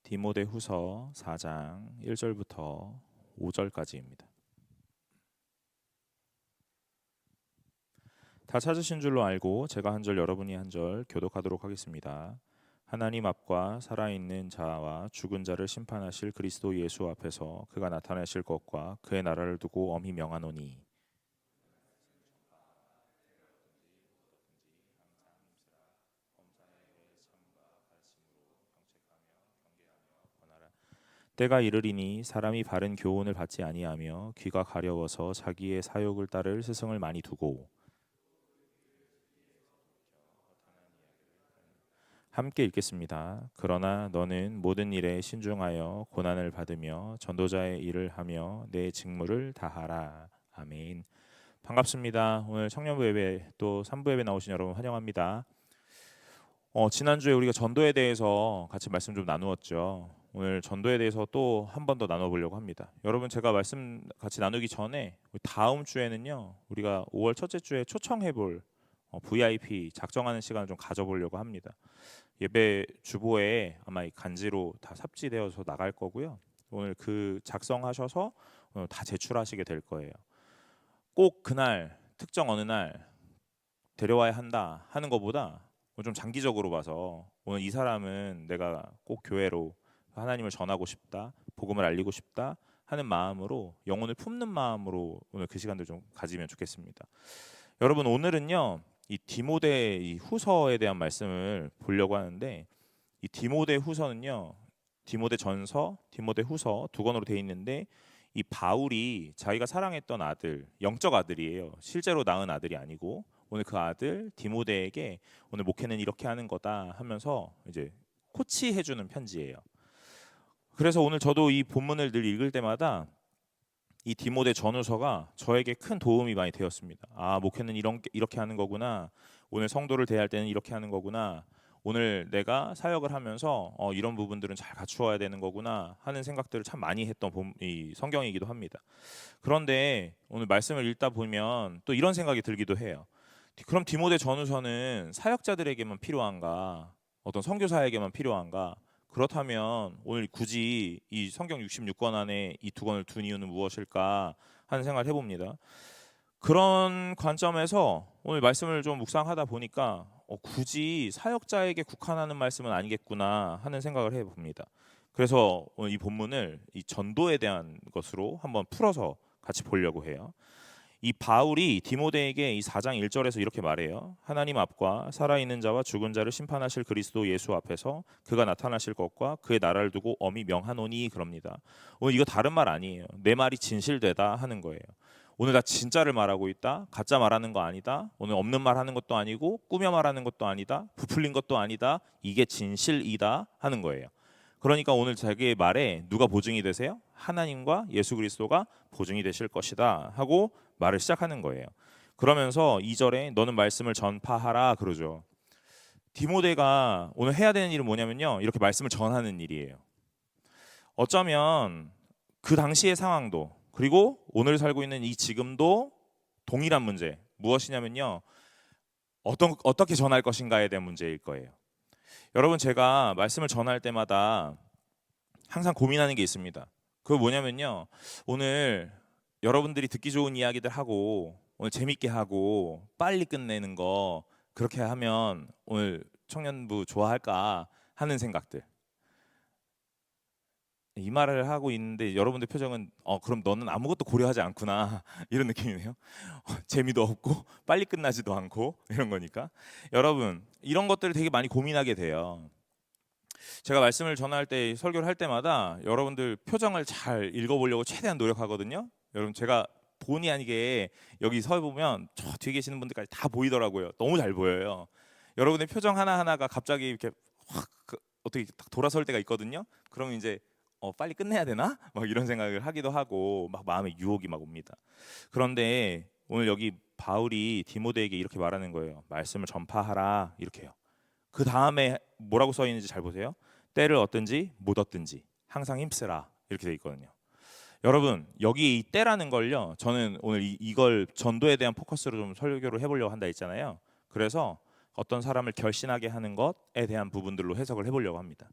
디모데후서 4장 1절부터 5절까지입니다. 다 찾으신 줄로 알고 제가 한 절 여러분이 한 절 교독하도록 하겠습니다. 하나님 앞과 살아있는 자와 죽은 자를 심판하실 그리스도 예수 앞에서 그가 나타나실 것과 그의 나라를 두고 엄히 명하노니 때가 이르리니 사람이 바른 교훈을 받지 아니하며 귀가 가려워서 자기의 사욕을 따를 스승을 많이 두고 함께 읽겠습니다. 그러나 너는 모든 일에 신중하여 고난을 받으며 전도자의 일을 하며 내 직무를 다하라. 아멘. 반갑습니다. 오늘 청년부 예배 또 3부 예배 나오신 여러분 환영합니다. 지난주에 우리가 전도에 대해서 같이 말씀 좀 나누었죠. 오늘 전도에 대해서 또 한 번 더 나눠보려고 합니다. 여러분 제가 말씀 같이 나누기 전에 다음 주에는요 우리가 5월 첫째 주에 초청해볼 VIP 작정하는 시간을 좀 가져보려고 합니다. 예배 주보에 아마 이 간지로 다 삽지되어서 나갈 거고요. 오늘 그 작성하셔서 다 제출하시게 될 거예요. 꼭 그날 특정 어느 날 데려와야 한다 하는 것보다 좀 장기적으로 봐서 오늘 이 사람은 내가 꼭 교회로 하나님을 전하고 싶다, 복음을 알리고 싶다 하는 마음으로 영혼을 품는 마음으로 오늘 그 시간들 좀 가지면 좋겠습니다. 여러분 오늘은요 이 디모데 이 후서에 대한 말씀을 보려고 하는데 이 디모데 후서는요 디모데 전서, 디모데 후서 두 권으로 되어 있는데 이 바울이 자기가 사랑했던 아들, 영적 아들이에요. 실제로 낳은 아들이 아니고 오늘 그 아들 디모데에게 오늘 목회는 이렇게 하는 거다 하면서 이제 코치해주는 편지예요. 그래서 오늘 저도 이 본문을 늘 읽을 때마다 이 디모데 전후서가 저에게 큰 도움이 많이 되었습니다. 아, 목회는 이렇게 하는 거구나. 오늘 성도를 대할 때는 이렇게 하는 거구나. 오늘 내가 사역을 하면서 이런 부분들은 잘 갖추어야 되는 거구나 하는 생각들을 참 많이 했던 이 성경이기도 합니다. 그런데 오늘 말씀을 읽다 보면 또 이런 생각이 들기도 해요. 그럼 디모데 전후서는 사역자들에게만 필요한가? 어떤 선교사에게만 필요한가? 그렇다면 오늘 굳이 이 성경 66권 안에 이 두 권을 둔 이유는 무엇일까 하는 생각을 해봅니다. 그런 관점에서 오늘 말씀을 좀 묵상하다 보니까 굳이 사역자에게 국한하는 말씀은 아니겠구나 하는 생각을 해봅니다. 그래서 오늘 이 본문을 이 전도에 대한 것으로 한번 풀어서 같이 보려고 해요. 이 바울이 디모데에게 이 4장 1절에서 이렇게 말해요. 하나님 앞과 살아있는 자와 죽은 자를 심판하실 그리스도 예수 앞에서 그가 나타나실 것과 그의 나라를 두고 엄히 명하노니 그럽니다. 오늘 이거 다른 말 아니에요. 내 말이 진실되다 하는 거예요. 오늘 나 진짜를 말하고 있다. 가짜 말하는 거 아니다. 오늘 없는 말 하는 것도 아니고 꾸며 말하는 것도 아니다. 부풀린 것도 아니다. 이게 진실이다 하는 거예요. 그러니까 오늘 자기의 말에 누가 보증이 되세요? 하나님과 예수 그리스도가 보증이 되실 것이다 하고 말을 시작하는 거예요. 그러면서 2절에 너는 말씀을 전파하라 그러죠. 디모데가 오늘 해야 되는 일은 뭐냐면요. 이렇게 말씀을 전하는 일이에요. 어쩌면 그 당시의 상황도 그리고 오늘 살고 있는 이 지금도 동일한 문제 무엇이냐면요. 어떻게 전할 것인가에 대한 문제일 거예요. 여러분 제가 말씀을 전할 때마다 항상 고민하는 게 있습니다. 그거 뭐냐면요. 오늘 여러분들이 듣기 좋은 이야기들 하고 오늘 재밌게 하고 빨리 끝내는 거 그렇게 하면 오늘 청년부 좋아할까 하는 생각들. 이 말을 하고 있는데 여러분들 표정은 그럼 너는 아무것도 고려하지 않구나 이런 느낌이네요. 재미도 없고 빨리 끝나지도 않고 이런 거니까 여러분 이런 것들을 되게 많이 고민하게 돼요. 제가 말씀을 전할 때 설교를 할 때마다 여러분들 표정을 잘 읽어보려고 최대한 노력하거든요. 여러분 제가 본의 아니게 여기 서 보면 저 뒤에 계시는 분들까지 다 보이더라고요. 너무 잘 보여요. 여러분의 표정 하나하나가 갑자기 이렇게 확 어떻게 딱 돌아설 때가 있거든요. 그러면 이제 빨리 끝내야 되나? 막 이런 생각을 하기도 하고 막 마음에 유혹이 막 옵니다. 그런데 오늘 여기 바울이 디모데에게 이렇게 말하는 거예요. 말씀을 전파하라 이렇게요. 그 다음에 뭐라고 써 있는지 잘 보세요. 때를 얻든지 못 얻든지 항상 힘쓰라 이렇게 돼 있거든요. 여러분 여기 이 때라는 걸요. 저는 오늘 이걸 전도에 대한 포커스로 좀 설교를 해보려고 한다 했잖아요. 그래서 어떤 사람을 결신하게 하는 것에 대한 부분들로 해석을 해보려고 합니다.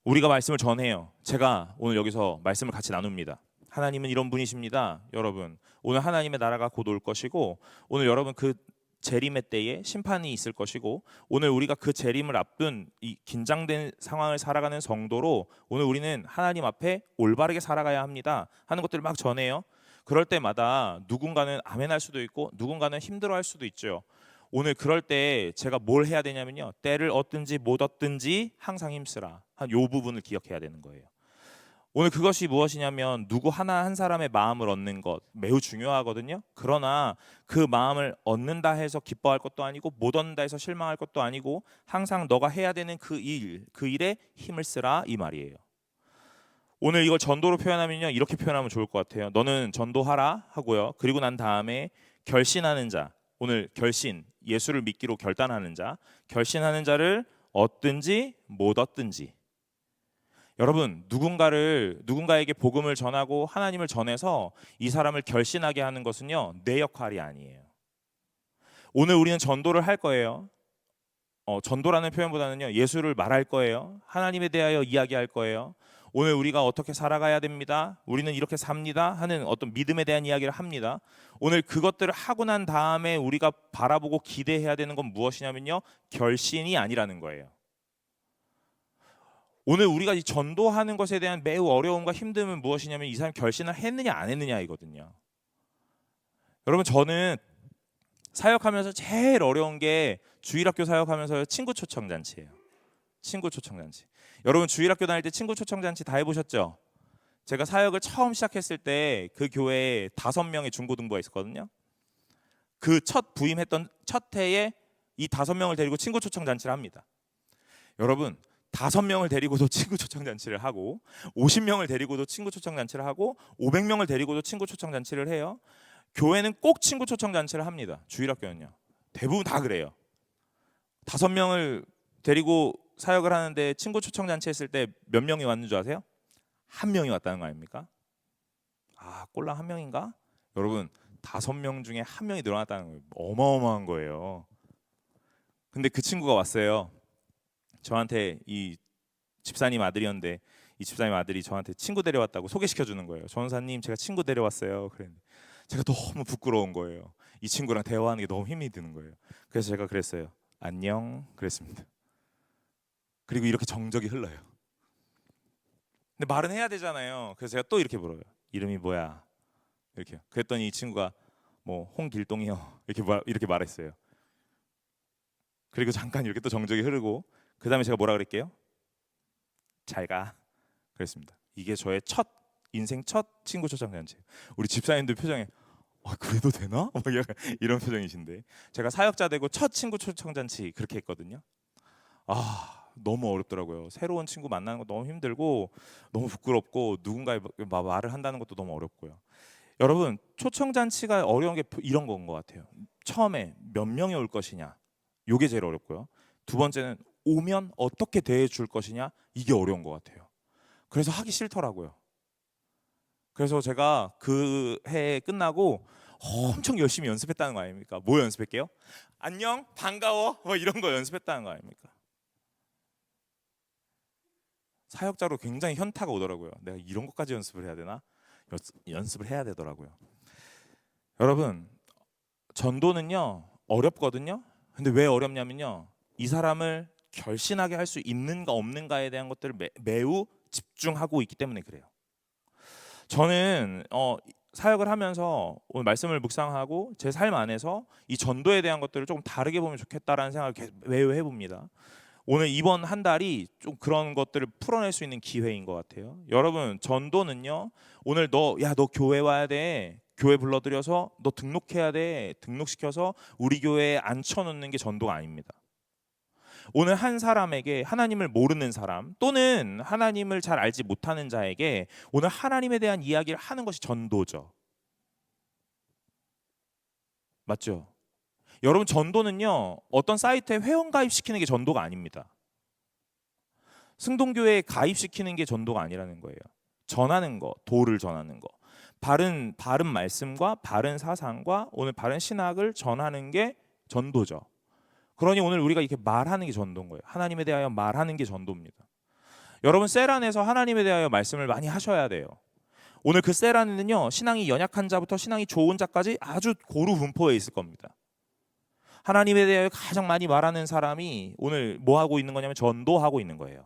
우리가 말씀을 전해요. 제가 오늘 여기서 말씀을 같이 나눕니다. 하나님은 이런 분이십니다. 여러분, 오늘 하나님의 나라가 곧 올 것이고, 오늘 여러분 그 재림의 때에 심판이 있을 것이고, 오늘 우리가 그 재림을 앞둔 이 긴장된 상황을 살아가는 성도로 오늘 우리는 하나님 앞에 올바르게 살아가야 합니다 하는 것들을 막 전해요. 그럴 때마다 누군가는 아멘할 수도 있고 누군가는 힘들어할 수도 있죠. 오늘 그럴 때 제가 뭘 해야 되냐면요, 때를 얻든지 못 얻든지 항상 힘쓰라, 한 요 부분을 기억해야 되는 거예요. 오늘 그것이 무엇이냐면, 누구 하나 한 사람의 마음을 얻는 것 매우 중요하거든요. 그러나 그 마음을 얻는다 해서 기뻐할 것도 아니고 못 얻는다 해서 실망할 것도 아니고, 항상 너가 해야 되는 그 일에 힘을 쓰라, 이 말이에요. 오늘 이걸 전도로 표현하면요, 이렇게 표현하면 좋을 것 같아요. 너는 전도하라 하고요, 그리고 난 다음에 결신하는 자, 오늘 결신, 예수를 믿기로 결단하는 자, 결신하는 자를 얻든지 못 얻든지. 여러분, 누군가에게 복음을 전하고 하나님을 전해서 이 사람을 결신하게 하는 것은요, 내 역할이 아니에요. 오늘 우리는 전도를 할 거예요. 전도라는 표현보다는요, 예수를 말할 거예요. 하나님에 대하여 이야기할 거예요. 오늘 우리가 어떻게 살아가야 됩니다, 우리는 이렇게 삽니다 하는 어떤 믿음에 대한 이야기를 합니다. 오늘 그것들을 하고 난 다음에 우리가 바라보고 기대해야 되는 건 무엇이냐면요, 결신이 아니라는 거예요. 오늘 우리가 이 전도하는 것에 대한 매우 어려움과 힘듦은 무엇이냐면, 이 사람이 결신을 했느냐 안 했느냐이거든요. 여러분, 저는 사역하면서 제일 어려운 게 주일학교 사역하면서 친구 초청 잔치예요. 친구 초청 잔치. 여러분, 주일학교 다닐 때 친구 초청 잔치 다 해보셨죠? 제가 사역을 처음 시작했을 때 그 교회에 5명의 중고등부가 있었거든요. 그 첫 부임했던 첫 해에 이 5명을 데리고 친구 초청 잔치를 합니다. 여러분, 5명을 데리고도 친구 초청 잔치를 하고, 50명을 데리고도 친구 초청 잔치를 하고, 500명을 데리고도 친구 초청 잔치를 해요. 교회는 꼭 친구 초청 잔치를 합니다. 주일학교는요, 대부분 다 그래요. 5명을 데리고 사역을 하는데 친구 초청 잔치 했을 때 몇 명이 왔는 줄 아세요? 1명이 왔다는 거 아닙니까? 아, 꼴랑 1명인가? 여러분, 5명 중에 1명이 늘어났다는 거예요. 어마어마한 거예요. 근데 그 친구가 왔어요. 저한테, 이 집사님 아들이었는데, 이 집사님 아들이 저한테 친구 데려왔다고 소개시켜 주는 거예요. 전사님, 제가 친구 데려왔어요. 그랬는데 제가 너무 부끄러운 거예요. 이 친구랑 대화하는 게 너무 힘이 드는 거예요. 그래서 제가 그랬어요. 안녕, 그랬습니다. 그리고 이렇게 정적이 흘러요. 근데 말은 해야 되잖아요. 그래서 제가 또 이렇게 물어요. 이름이 뭐야? 이렇게요. 그랬더니 이 친구가 뭐 홍길동이요, 이렇게 말했어요. 그리고 잠깐 이렇게 또 정적이 흐르고, 그 다음에 제가 뭐라 그랬게요? 잘 가, 그랬습니다. 이게 저의 인생 첫 친구 초청 잔치. 우리 집사님들 표정에 그래도 되나? 막 이런 표정이신데, 제가 사역자 되고 첫 친구 초청 잔치 그렇게 했거든요. 너무 어렵더라고요. 새로운 친구 만나는 거 너무 힘들고 너무 부끄럽고, 누군가의 말을 한다는 것도 너무 어렵고요. 여러분, 초청 잔치가 어려운 게 이런 건 것 같아요. 처음에 몇 명이 올 것이냐, 이게 제일 어렵고요. 두 번째는 오면 어떻게 대해 줄 것이냐, 이게 어려운 것 같아요. 그래서 하기 싫더라고요. 그래서 제가 그 해 끝나고 엄청 열심히 연습했다는 거 아닙니까? 뭐 연습할게요? 안녕, 반가워, 뭐 이런 거 연습했다는 거 아닙니까? 사역자로 굉장히 현타가 오더라고요. 내가 이런 것까지 연습을 해야 되나? 연습을 해야 되더라고요. 여러분, 전도는요, 어렵거든요. 근데 왜 어렵냐면요, 이 사람을 결신하게 할 수 있는가 없는가에 대한 것들을 매우 집중하고 있기 때문에 그래요. 저는 사역을 하면서 오늘 말씀을 묵상하고 제 삶 안에서 이 전도에 대한 것들을 조금 다르게 보면 좋겠다라는 생각을 매우 해봅니다. 오늘 이번 한 달이 좀 그런 것들을 풀어낼 수 있는 기회인 것 같아요. 여러분, 전도는요, 오늘 너 교회 와야 돼, 교회 불러들여서 너 등록해야 돼, 등록시켜서 우리 교회에 앉혀놓는 게 전도가 아닙니다. 오늘 한 사람에게, 하나님을 모르는 사람 또는 하나님을 잘 알지 못하는 자에게 오늘 하나님에 대한 이야기를 하는 것이 전도죠. 맞죠? 여러분, 전도는요, 어떤 사이트에 회원 가입시키는 게 전도가 아닙니다. 승동교회에 가입시키는 게 전도가 아니라는 거예요. 전하는 거, 도를 전하는 거, 바른 말씀과 바른 사상과 오늘 바른 신학을 전하는 게 전도죠. 그러니 오늘 우리가 이렇게 말하는 게 전도인 거예요. 하나님에 대하여 말하는 게 전도입니다. 여러분 셀 안에서 하나님에 대하여 말씀을 많이 하셔야 돼요. 오늘 그 셀 안에는요, 신앙이 연약한 자부터 신앙이 좋은 자까지 아주 고루 분포해 있을 겁니다. 하나님에 대하여 가장 많이 말하는 사람이 오늘 뭐 하고 있는 거냐면 전도하고 있는 거예요.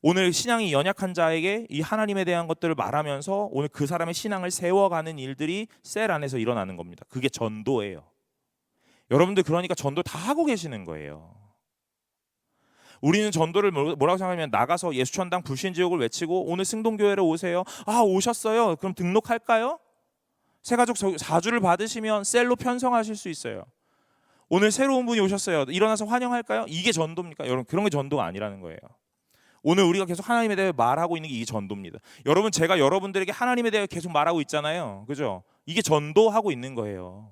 오늘 신앙이 연약한 자에게 이 하나님에 대한 것들을 말하면서 오늘 그 사람의 신앙을 세워가는 일들이 셀 안에서 일어나는 겁니다. 그게 전도예요. 여러분들 그러니까 전도 다 하고 계시는 거예요. 우리는 전도를 뭐라고 생각하면 나가서 예수천당 불신지옥을 외치고 오늘 승동교회로 오세요. 아, 오셨어요. 그럼 등록할까요? 새가족 4주를 받으시면 셀로 편성하실 수 있어요. 오늘 새로운 분이 오셨어요. 일어나서 환영할까요? 이게 전도입니까? 여러분 그런 게 전도가 아니라는 거예요. 오늘 우리가 계속 하나님에 대해 말하고 있는 게 이 전도입니다. 여러분 제가 여러분들에게 하나님에 대해 계속 말하고 있잖아요. 그죠? 이게 전도하고 있는 거예요.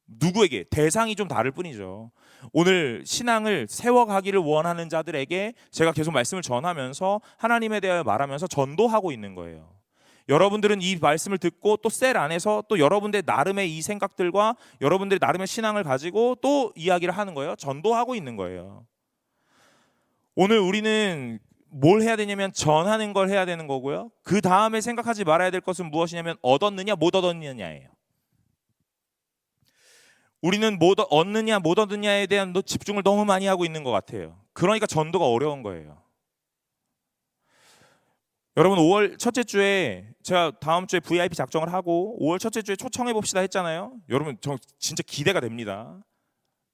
누구에게? 대상이 좀 다를 뿐이죠. 오늘 신앙을 세워가기를 원하는 자들에게 제가 계속 말씀을 전하면서 하나님에 대하여 말하면서 전도하고 있는 거예요. 여러분들은 이 말씀을 듣고 또 셀 안에서 또 여러분들 나름의 이 생각들과 여러분들의 나름의 신앙을 가지고 또 이야기를 하는 거예요. 전도하고 있는 거예요. 오늘 우리는 뭘 해야 되냐면 전하는 걸 해야 되는 거고요. 그 다음에 생각하지 말아야 될 것은 무엇이냐면 얻었느냐 못 얻었느냐예요. 우리는 얻느냐 못 얻느냐에 대한 집중을 너무 많이 하고 있는 것 같아요. 그러니까 전도가 어려운 거예요. 여러분 5월 첫째 주에 제가 다음 주에 VIP 작정을 하고 5월 첫째 주에 초청해 봅시다 했잖아요. 여러분 저 진짜 기대가 됩니다.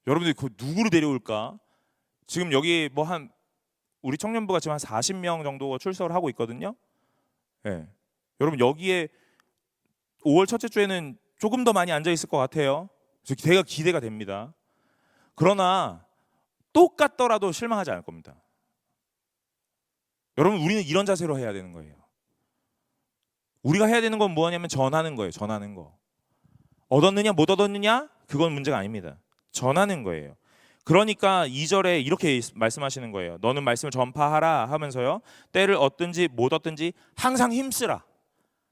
여러분들이 그 누구를 데려올까? 지금 여기 뭐 한 우리 청년부가 지금 한 40명 정도가 출석을 하고 있거든요. 네. 여러분 여기에 5월 첫째 주에는 조금 더 많이 앉아 있을 것 같아요. 제가 기대가 됩니다. 그러나 똑같더라도 실망하지 않을 겁니다. 여러분 우리는 이런 자세로 해야 되는 거예요. 우리가 해야 되는 건 뭐냐면 전하는 거예요. 전하는 거. 얻었느냐 못 얻었느냐 그건 문제가 아닙니다. 전하는 거예요. 그러니까 2절에 이렇게 말씀하시는 거예요. 너는 말씀을 전파하라 하면서요. 때를 얻든지 못 얻든지 항상 힘쓰라.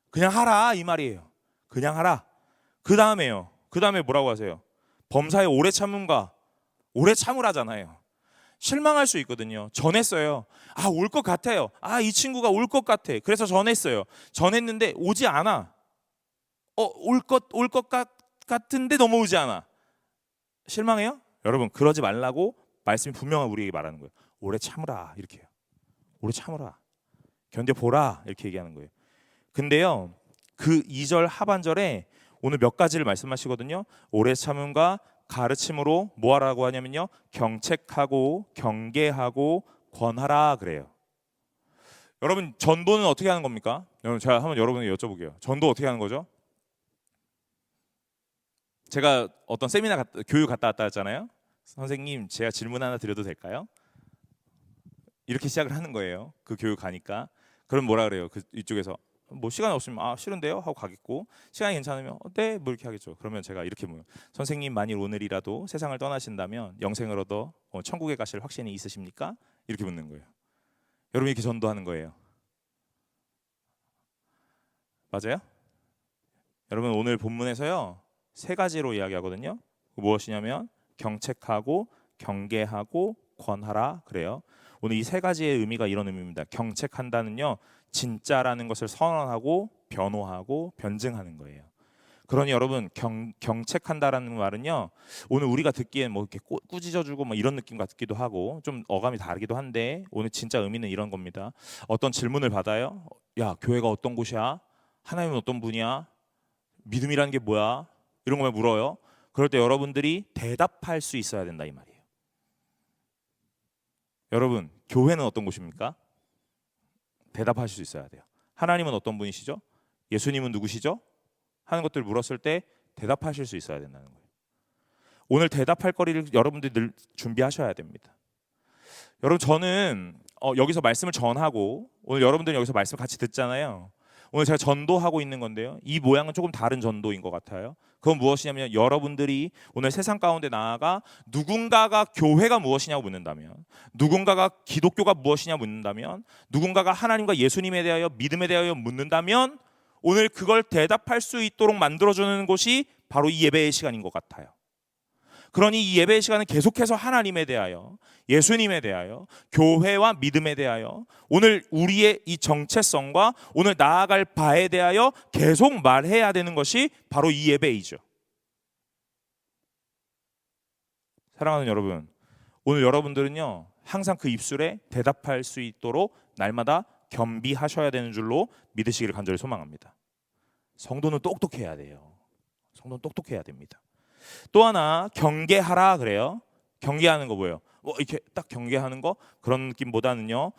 그냥 하라 이 말이에요. 그냥 하라. 그 다음에 뭐라고 하세요? 범사에 오래 참음과 오래 참으라잖아요. 실망할 수 있거든요. 전했어요. 아, 올 것 같아요. 아, 이 친구가 올 것 같아. 그래서 전했어요. 전했는데 오지 않아. 올 것 같은데 넘어오지 않아. 실망해요? 여러분 그러지 말라고 말씀이 분명히 우리에게 말하는 거예요. 오래 참으라 이렇게요. 오래 참으라. 견뎌보라 이렇게 얘기하는 거예요. 근데요 그 2절 하반절에 오늘 몇 가지를 말씀하시거든요. 오래 참음과 가르침으로 뭐 하라고 하냐면요. 경책하고 경계하고 권하라 그래요. 여러분 전도는 어떻게 하는 겁니까? 여러분 제가 한번 여러분에게 여쭤볼게요. 전도 어떻게 하는 거죠? 제가 어떤 세미나 교육 갔다 왔다 했잖아요. 선생님 제가 질문 하나 드려도 될까요? 이렇게 시작을 하는 거예요. 그 교육 가니까. 그럼 뭐라 그래요? 그 이쪽에서 뭐 시간 없으면 아 싫은데요 하고 가겠고 시간이 괜찮으면 네 뭐 이렇게 하겠죠. 그러면 제가 이렇게 물어요. 선생님 만일 오늘이라도 세상을 떠나신다면 영생을 얻어 천국에 가실 확신이 있으십니까? 이렇게 묻는 거예요. 여러분 이렇게 전도하는 거예요. 맞아요? 여러분 오늘 본문에서요 3가지로 이야기하거든요. 무엇이냐면 경책하고 경계하고 권하라 그래요. 오늘 이 3가지의 의미가 이런 의미입니다. 경책한다는요 진짜라는 것을 선언하고 변호하고 변증하는 거예요. 그러니 여러분 경책한다라는 말은요 오늘 우리가 듣기엔 뭐 이렇게 꾸짖어주고 뭐 이런 느낌 같기도 하고 좀 어감이 다르기도 한데 오늘 진짜 의미는 이런 겁니다. 어떤 질문을 받아요. 야 교회가 어떤 곳이야? 하나님은 어떤 분이야? 믿음이라는 게 뭐야? 이런 거만 물어요. 그럴 때 여러분들이 대답할 수 있어야 된다 이 말이에요. 여러분 교회는 어떤 곳입니까? 대답하실 수 있어야 돼요. 하나님은 어떤 분이시죠? 예수님은 누구시죠? 하는 것들을 물었을 때 대답하실 수 있어야 된다는 거예요. 오늘 대답할 거리를 여러분들이 늘 준비하셔야 됩니다. 여러분 저는 여기서 말씀을 전하고 오늘 여러분들은 여기서 말씀 같이 듣잖아요. 오늘 제가 전도하고 있는 건데요. 이 모양은 조금 다른 전도인 것 같아요. 그건 무엇이냐면 여러분들이 오늘 세상 가운데 나아가 누군가가 교회가 무엇이냐고 묻는다면 누군가가 기독교가 무엇이냐 묻는다면 누군가가 하나님과 예수님에 대하여 믿음에 대하여 묻는다면 오늘 그걸 대답할 수 있도록 만들어주는 곳이 바로 이 예배의 시간인 것 같아요. 그러니 이 예배의 시간은 계속해서 하나님에 대하여, 예수님에 대하여, 교회와 믿음에 대하여, 오늘 우리의 이 정체성과 오늘 나아갈 바에 대하여 계속 말해야 되는 것이 바로 이 예배이죠. 사랑하는 여러분, 오늘 여러분들은요 항상 그 입술에 대답할 수 있도록 날마다 겸비하셔야 되는 줄로 믿으시기를 간절히 소망합니다. 성도는 똑똑해야 돼요. 성도는 똑똑해야 됩니다. 또 하나 경계하라 그래요. 경계하는 거 뭐예요? 뭐 이렇게 딱 경계하는 거 그런 느낌보다는요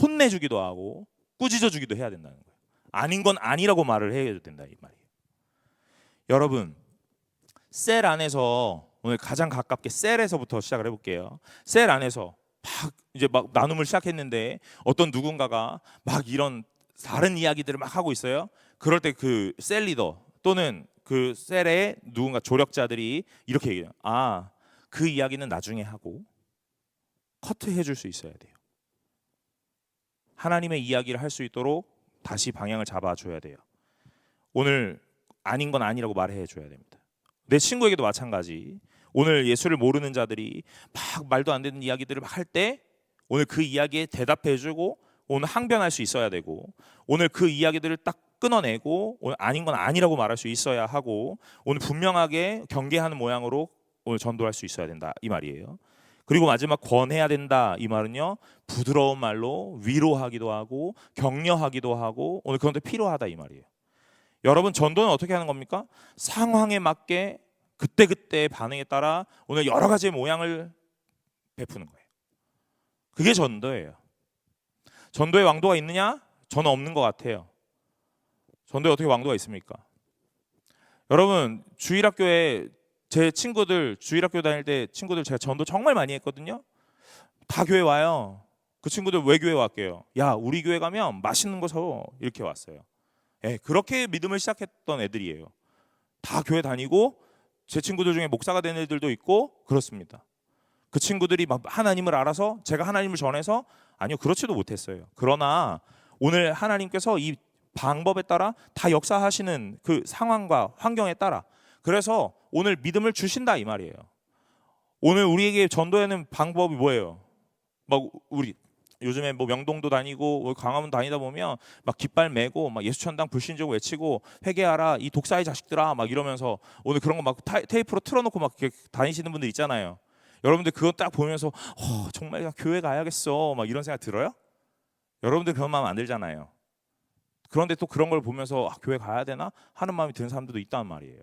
혼내주기도 하고 꾸짖어주기도 해야 된다는 거예요. 아닌 건 아니라고 말을 해야 된다 이 말이에요. 여러분 셀 안에서 오늘 가장 가깝게 셀에서부터 시작을 해볼게요. 셀 안에서 막 나눔을 시작했는데 어떤 누군가가 막 이런 다른 이야기들을 막 하고 있어요. 그럴 때 그 셀 리더 또는 그 셀의 누군가 조력자들이 이렇게 얘기해요. 그 이야기는 나중에 하고 커트해 줄 수 있어야 돼요. 하나님의 이야기를 할 수 있도록 다시 방향을 잡아줘야 돼요. 오늘 아닌 건 아니라고 말해 줘야 됩니다. 내 친구에게도 마찬가지. 오늘 예수를 모르는 자들이 막 말도 안 되는 이야기들을 막 할 때 오늘 그 이야기에 대답해주고 오늘 항변할 수 있어야 되고 오늘 그 이야기들을 딱 끊어내고 오늘 아닌 건 아니라고 말할 수 있어야 하고 오늘 분명하게 경계하는 모양으로 오늘 전도할 수 있어야 된다 이 말이에요. 그리고 마지막 권해야 된다 이 말은요 부드러운 말로 위로하기도 하고 격려하기도 하고 오늘 그런 데 필요하다 이 말이에요. 여러분 전도는 어떻게 하는 겁니까? 상황에 맞게 그때그때 반응에 따라 오늘 여러 가지의 모양을 베푸는 거예요. 그게 전도예요. 전도의 왕도가 있느냐? 저는 없는 것 같아요. 전도에 어떻게 왕도가 있습니까? 여러분 주일학교에 제 친구들 주일학교 다닐 때 친구들 제가 전도 정말 많이 했거든요. 다 교회 와요. 그 친구들 왜 교회 왔게요? 야 우리 교회 가면 맛있는 거 사 이렇게 왔어요. 그렇게 믿음을 시작했던 애들이에요. 다 교회 다니고 제 친구들 중에 목사가 된 애들도 있고 그렇습니다. 그 친구들이 막 하나님을 알아서 제가 하나님을 전해서 아니요 그렇지도 못했어요. 그러나 오늘 하나님께서 이 방법에 따라 다 역사하시는 그 상황과 환경에 따라 그래서 오늘 믿음을 주신다 이 말이에요. 오늘 우리에게 전도하는 방법이 뭐예요? 막 우리 요즘에 뭐 명동도 다니고 강화문 다니다 보면 막 깃발 메고 막 예수천당 불신족 외치고 회개하라 이 독사의 자식들아 막 이러면서 오늘 그런 거 막 테이프로 틀어놓고 막 이렇게 다니시는 분들 있잖아요. 여러분들 그거 딱 보면서 정말 교회 가야겠어 막 이런 생각 들어요? 여러분들 그런 마음 안 들잖아요. 그런데 또 그런 걸 보면서 교회 가야 되나 하는 마음이 드는 사람들도 있단 말이에요.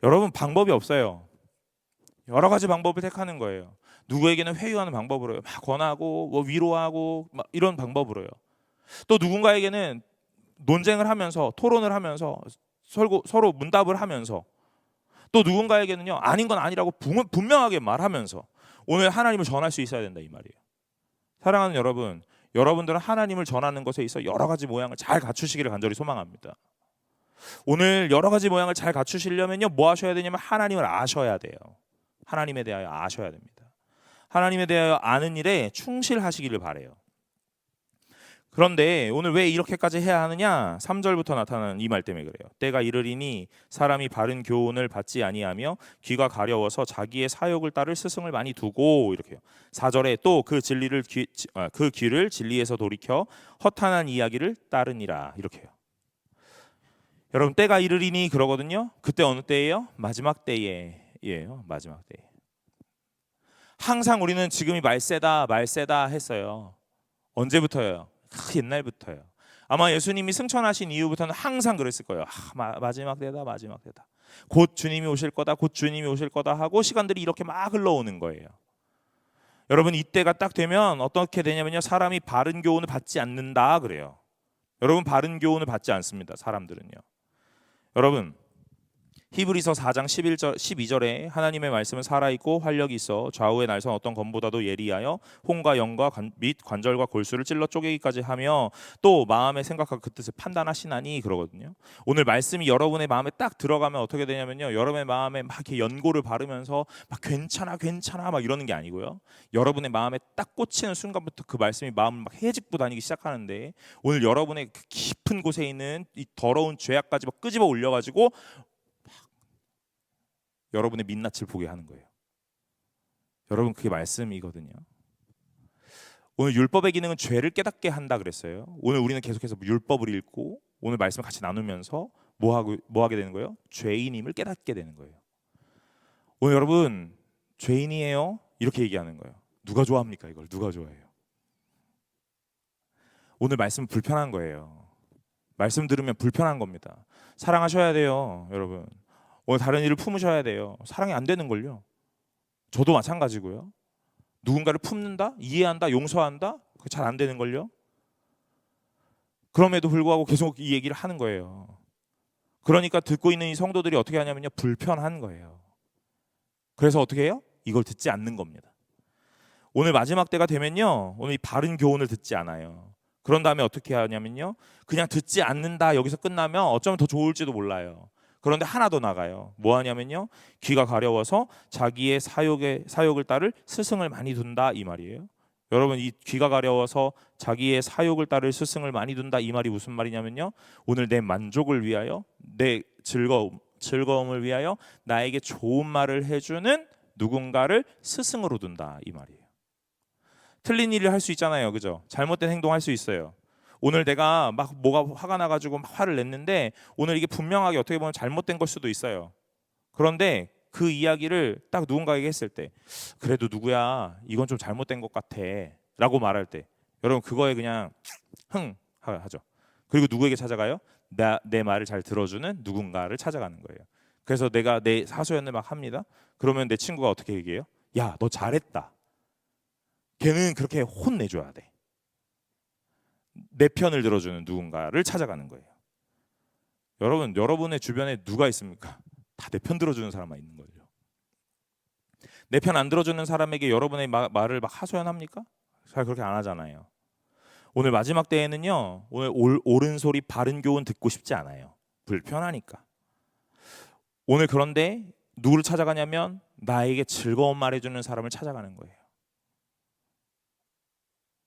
여러분 방법이 없어요. 여러 가지 방법을 택하는 거예요. 누구에게는 회유하는 방법으로요. 막 권하고 뭐 위로하고 막 이런 방법으로요. 또 누군가에게는 논쟁을 하면서 토론을 하면서 서로 문답을 하면서 또 누군가에게는요 아닌 건 아니라고 분명하게 말하면서 오늘 하나님을 전할 수 있어야 된다 이 말이에요. 사랑하는 여러분, 여러분들은 하나님을 전하는 것에 있어 여러 가지 모양을 잘 갖추시기를 간절히 소망합니다. 오늘 여러 가지 모양을 잘 갖추시려면요 뭐 하셔야 되냐면 하나님을 아셔야 돼요. 하나님에 대하여 아셔야 됩니다. 하나님에 대하여 아는 일에 충실하시기를 바라요. 그런데 오늘 왜 이렇게까지 해야 하느냐? 3절부터 나타나는 이 말 때문에 그래요. 때가 이르리니 사람이 바른 교훈을 받지 아니하며 귀가 가려워서 자기의 사욕을 따를 스승을 많이 두고 이렇게요. 4절에 또 그 귀를 진리에서 돌이켜 허탄한 이야기를 따르니라 이렇게요. 여러분 때가 이르리니 그러거든요. 그때 어느 때예요? 마지막 때예요. 마지막 때. 항상 우리는 지금이 말세다 했어요. 언제부터요? 옛날부터요. 아마 예수님이 승천하신 이후부터는 항상 그랬을 거예요. 마지막 때다. 곧 주님이 오실 거다 하고 시간들이 이렇게 막 흘러오는 거예요. 여러분 이때가 딱 되면 어떻게 되냐면요. 사람이 바른 교훈을 받지 않는다 그래요. 여러분 바른 교훈을 받지 않습니다. 사람들은요. 여러분 히브리서 4장 12절에 하나님의 말씀은 살아있고 활력이 있어 좌우의 날선 어떤 검보다도 예리하여 혼과 영과 및 관절과 골수를 찔러 쪼개기까지 하며 또 마음의 생각과 그 뜻을 판단하시나니 그러거든요. 오늘 말씀이 여러분의 마음에 딱 들어가면 어떻게 되냐면요. 여러분의 마음에 막 이렇게 연고를 바르면서 막 괜찮아 막 이러는 게 아니고요. 여러분의 마음에 딱 꽂히는 순간부터 그 말씀이 마음을 막 헤집고 다니기 시작하는데 오늘 여러분의 그 깊은 곳에 있는 이 더러운 죄악까지 막 끄집어 올려가지고 여러분의 민낯을 보게 하는 거예요. 여러분, 그게 말씀이거든요. 오늘 율법의 기능은 죄를 깨닫게 한다 그랬어요. 오늘 우리는 계속해서 율법을 읽고 오늘 말씀을 같이 나누면서 뭐 하게 되는 거예요? 죄인임을 깨닫게 되는 거예요. 오늘 여러분 죄인이에요? 이렇게 얘기하는 거예요. 누가 좋아합니까? 이걸 누가 좋아해요? 오늘 말씀 불편한 거예요. 말씀 들으면 불편한 겁니다. 사랑하셔야 돼요, 여러분. 오늘 다른 일을 품으셔야 돼요. 사랑이 안 되는 걸요. 저도 마찬가지고요. 누군가를 품는다, 이해한다, 용서한다, 잘 안 되는 걸요. 그럼에도 불구하고 계속 이 얘기를 하는 거예요. 그러니까 듣고 있는 이 성도들이 어떻게 하냐면요, 불편한 거예요. 그래서 어떻게 해요? 이걸 듣지 않는 겁니다. 오늘 마지막 때가 되면요, 오늘 이 바른 교훈을 듣지 않아요. 그런 다음에 어떻게 하냐면요, 그냥 듣지 않는다 여기서 끝나면 어쩌면 더 좋을지도 몰라요. 그런데 하나 더 나가요. 뭐 하냐면요, 귀가 가려워서 자기의 사욕을 따를 스승을 많이 둔다, 이 말이에요. 여러분, 이 귀가 가려워서 자기의 사욕을 따를 스승을 많이 둔다, 이 말이 무슨 말이냐면요, 오늘 내 만족을 위하여, 내 즐거움을 위하여 나에게 좋은 말을 해주는 누군가를 스승으로 둔다, 이 말이에요. 틀린 일을 할 수 있잖아요, 그죠? 잘못된 행동할 수 있어요. 오늘 내가 막 뭐가 화가 나가지고 막 화를 냈는데 오늘 이게 분명하게 어떻게 보면 잘못된 걸 수도 있어요. 그런데 그 이야기를 딱 누군가에게 했을 때, 그래도 누구야, 이건 좀 잘못된 것 같아 라고 말할 때, 여러분 그거에 그냥 흥 하죠. 그리고 누구에게 찾아가요? 내 말을 잘 들어주는 누군가를 찾아가는 거예요. 그래서 내가 내 하소연을 막 합니다. 그러면 내 친구가 어떻게 얘기해요? 야, 너 잘했다. 걔는 그렇게 혼내줘야 돼. 내 편을 들어주는 누군가를 찾아가는 거예요. 여러분, 여러분의 주변에 누가 있습니까? 다 내 편 들어주는 사람만 있는 거죠. 내 편 안 들어주는 사람에게 여러분의 말을 막 하소연합니까? 잘 그렇게 안 하잖아요. 오늘 마지막 때에는요, 오늘 옳은 소리 바른 교훈 듣고 싶지 않아요. 불편하니까. 오늘 그런데 누구를 찾아가냐면 나에게 즐거운 말 해주는 사람을 찾아가는 거예요.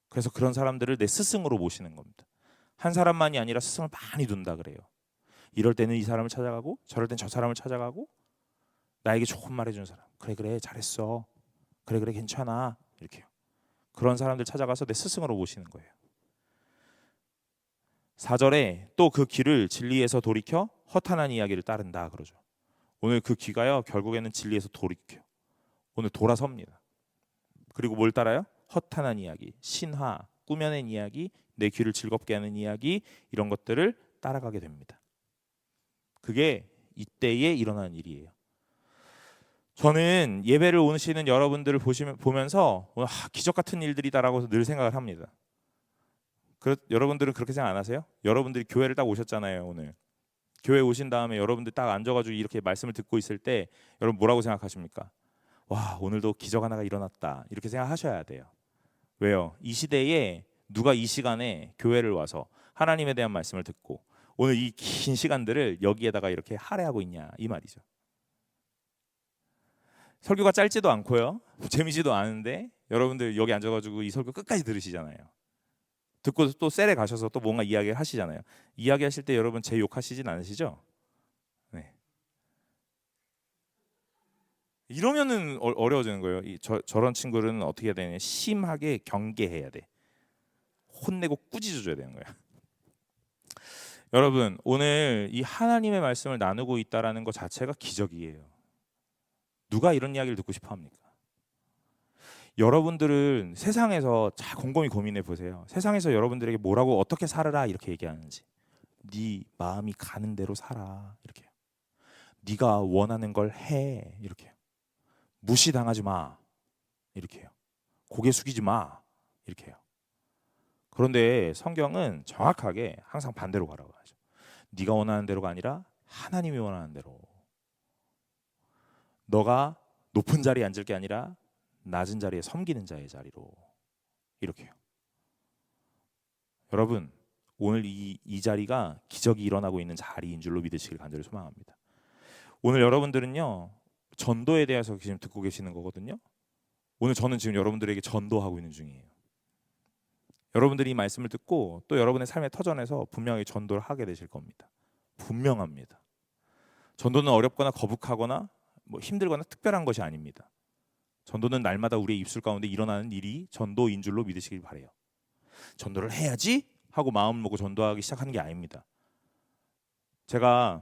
그래서 그런 사람들을 내 스승으로 모시는 겁니다. 한 사람만이 아니라 스승을 많이 둔다 그래요. 이럴 때는 이 사람을 찾아가고 저럴 땐 저 사람을 찾아가고 나에게 좋은 말 해주는 사람. 그래 잘했어. 그래 괜찮아. 이렇게요. 그런 사람들 찾아가서 내 스승으로 모시는 거예요. 4절에 또 그 귀를 진리에서 돌이켜 허탄한 이야기를 따른다 그러죠. 오늘 그 귀가요, 결국에는 진리에서 돌이켜. 오늘 돌아섭니다. 그리고 뭘 따라요? 허탄한 이야기, 신화, 꾸며낸 이야기, 내 귀를 즐겁게 하는 이야기, 이런 것들을 따라가게 됩니다. 그게 이때에 일어나는 일이에요. 저는 예배를 오시는 여러분들을 보면서 기적 같은 일들이다라고 늘 생각을 합니다. 여러분들은 그렇게 생각 안 하세요? 여러분들이 교회를 딱 오셨잖아요. 오늘 교회 오신 다음에 여러분들 딱 앉아가지고 이렇게 말씀을 듣고 있을 때 여러분 뭐라고 생각하십니까? 와, 오늘도 기적 하나가 일어났다, 이렇게 생각하셔야 돼요. 왜요? 이 시대에 누가 이 시간에 교회를 와서 하나님에 대한 말씀을 듣고 오늘 이 긴 시간들을 여기에다가 이렇게 할애하고 있냐, 이 말이죠. 설교가 짧지도 않고요, 재미지도 않은데 여러분들 여기 앉아가지고 이 설교 끝까지 들으시잖아요. 듣고 또 셀에 가셔서 또 뭔가 이야기를 하시잖아요. 이야기하실 때 여러분 제 욕하시진 않으시죠? 네. 이러면은 어려워지는 거예요. 저런 친구는 어떻게 해야 되냐? 심하게 경계해야 돼. 혼내고 꾸짖어줘야 되는 거예요. 여러분, 오늘 이 하나님의 말씀을 나누고 있다라는 것 자체가 기적이에요. 누가 이런 이야기를 듣고 싶어 합니까? 여러분들은 세상에서 잘 곰곰이 고민해 보세요. 세상에서 여러분들에게 뭐라고 어떻게 살아라 이렇게 얘기하는지. 네 마음이 가는 대로 살아, 이렇게요. 네가 원하는 걸 해, 이렇게요. 무시당하지 마, 이렇게요. 고개 숙이지 마, 이렇게요. 그런데 성경은 정확하게 항상 반대로 가라고 하죠. 네가 원하는 대로가 아니라 하나님이 원하는 대로. 너가 높은 자리에 앉을 게 아니라 낮은 자리에 섬기는 자의 자리로, 이렇게요. 여러분, 오늘 이 자리가 기적이 일어나고 있는 자리인 줄로 믿으시길 간절히 소망합니다. 오늘 여러분들은요, 전도에 대해서 지금 듣고 계시는 거거든요. 오늘 저는 지금 여러분들에게 전도하고 있는 중이에요. 여러분들이 이 말씀을 듣고 또 여러분의 삶의 터전에서 분명히 전도를 하게 되실 겁니다. 분명합니다. 전도는 어렵거나 거북하거나 뭐 힘들거나 특별한 것이 아닙니다. 전도는 날마다 우리의 입술 가운데 일어나는 일이 전도인 줄로 믿으시길 바래요. 전도를 해야지 하고 마음 먹고 전도하기 시작하는 게 아닙니다. 제가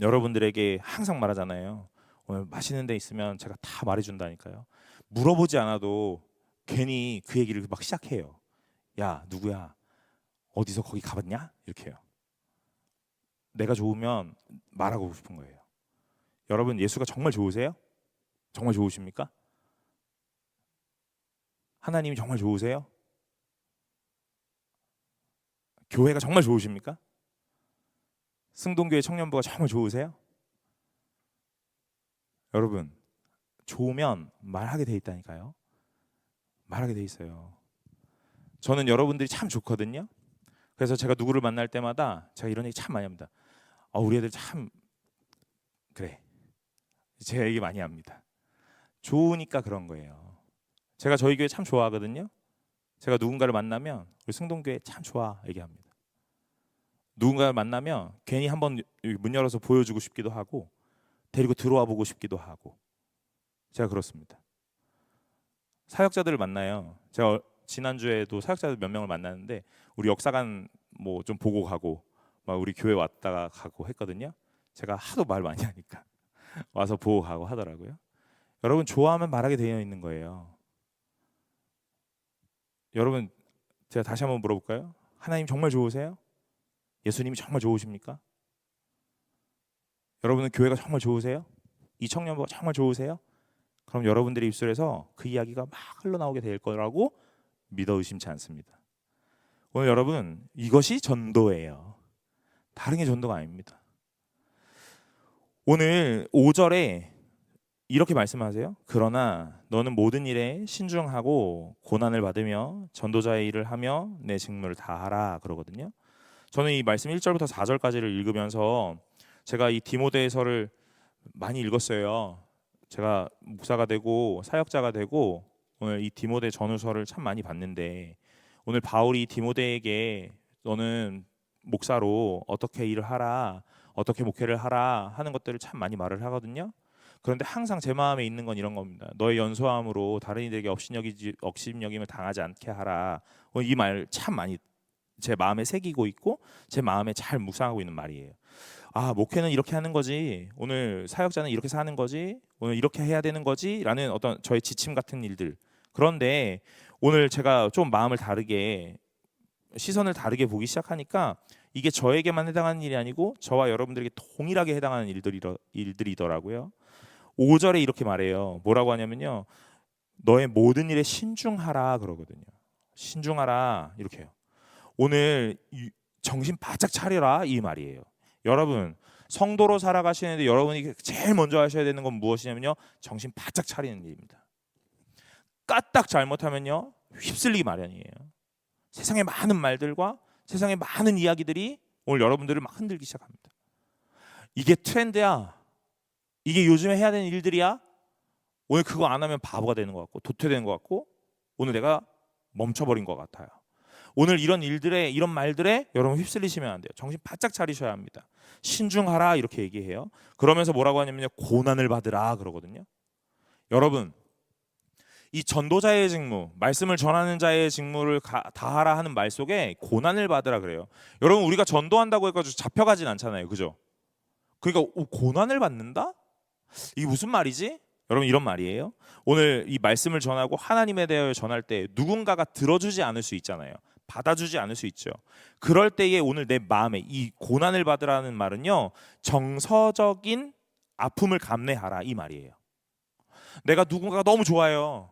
여러분들에게 항상 말하잖아요. 오늘 맛있는 데 있으면 제가 다 말해준다니까요. 물어보지 않아도 괜히 그 얘기를 막 시작해요. 야, 누구야? 어디서 거기 가봤냐? 이렇게요. 내가 좋으면 말하고 싶은 거예요. 여러분, 예수가 정말 좋으세요? 정말 좋으십니까? 하나님이 정말 좋으세요? 교회가 정말 좋으십니까? 승동교회 청년부가 정말 좋으세요? 여러분, 좋으면 말하게 돼 있다니까요. 말하게 돼 있어요. 저는 여러분들이 참 좋거든요. 그래서 제가 누구를 만날 때마다 제가 이런 얘기 참 많이 합니다. 우리 애들 참 그래. 제 얘기 많이 합니다. 좋으니까 그런 거예요. 제가 저희 교회 참 좋아하거든요. 제가 누군가를 만나면 우리 승동교회 참 좋아 얘기합니다. 누군가를 만나면 괜히 한번 문 열어서 보여주고 싶기도 하고 데리고 들어와 보고 싶기도 하고 제가 그렇습니다. 사역자들을 만나요. 제가 지난주에도 사역자들 몇 명을 만났는데 우리 역사관 뭐 좀 보고 가고 막 우리 교회 왔다가 가고 했거든요. 제가 하도 말 많이 하니까 와서 보고 가고 하더라고요. 여러분, 좋아하면 말하게 되어 있는 거예요. 여러분, 제가 다시 한번 물어볼까요? 하나님 정말 좋으세요? 예수님이 정말 좋으십니까? 여러분은 교회가 정말 좋으세요? 이 청년부가 정말 좋으세요? 그럼 여러분들의 입술에서 그 이야기가 막 흘러나오게 될 거라고 믿어 의심치 않습니다. 오늘 여러분, 이것이 전도예요. 다른 게 전도가 아닙니다. 오늘 5절에 이렇게 말씀하세요. 그러나 너는 모든 일에 신중하고 고난을 받으며 전도자의 일을 하며 내 직무를 다하라 그러거든요. 저는 이 말씀 1절부터 4절까지를 읽으면서 제가 이 디모데서를 많이 읽었어요. 제가 목사가 되고 사역자가 되고 오늘 이 디모데 전후서를 참 많이 봤는데 오늘 바울이 디모데에게 너는 목사로 어떻게 일을 하라, 어떻게 목회를 하라 하는 것들을 참 많이 말을 하거든요. 그런데 항상 제 마음에 있는 건 이런 겁니다. 너의 연소함으로 다른 이들에게 억심여김을 당하지 않게 하라. 이 말 참 많이 제 마음에 새기고 있고 제 마음에 잘 묵상하고 있는 말이에요. 목회는 이렇게 하는 거지, 오늘 사역자는 이렇게 사는 거지, 오늘 이렇게 해야 되는 거지 라는 어떤 저의 지침 같은 일들. 그런데 오늘 제가 좀 마음을 다르게, 시선을 다르게 보기 시작하니까 이게 저에게만 해당하는 일이 아니고 저와 여러분들에게 동일하게 해당하는 일들이더라고요. 5절에 이렇게 말해요. 뭐라고 하냐면요, 너의 모든 일에 신중하라 그러거든요. 신중하라 이렇게 해요. 오늘 정신 바짝 차려라 이 말이에요. 여러분, 성도로 살아가시는데 여러분이 제일 먼저 하셔야 되는 건 무엇이냐면요, 정신 바짝 차리는 일입니다. 까딱 잘못하면요 휩쓸리기 마련이에요. 세상의 많은 말들과 세상의 많은 이야기들이 오늘 여러분들을 막 흔들기 시작합니다. 이게 트렌드야, 이게 요즘에 해야 되는 일들이야. 오늘 그거 안 하면 바보가 되는 것 같고 도태되는 것 같고 오늘 내가 멈춰버린 것 같아요. 오늘 이런 일들에, 이런 말들에 여러분 휩쓸리시면 안 돼요. 정신 바짝 차리셔야 합니다. 신중하라 이렇게 얘기해요. 그러면서 뭐라고 하냐면요, 고난을 받으라 그러거든요. 여러분, 이 전도자의 직무, 말씀을 전하는 자의 직무를 다하라 하는 말 속에 고난을 받으라 그래요. 여러분, 우리가 전도한다고 해가지고 잡혀가진 않잖아요, 그죠? 그러니까 고난을 받는다? 이게 무슨 말이지? 여러분, 이런 말이에요. 오늘 이 말씀을 전하고 하나님에 대하여 전할 때 누군가가 들어주지 않을 수 있잖아요. 받아주지 않을 수 있죠. 그럴 때에 오늘 내 마음에 이 고난을 받으라는 말은요, 정서적인 아픔을 감내하라 이 말이에요. 내가 누군가가 너무 좋아요.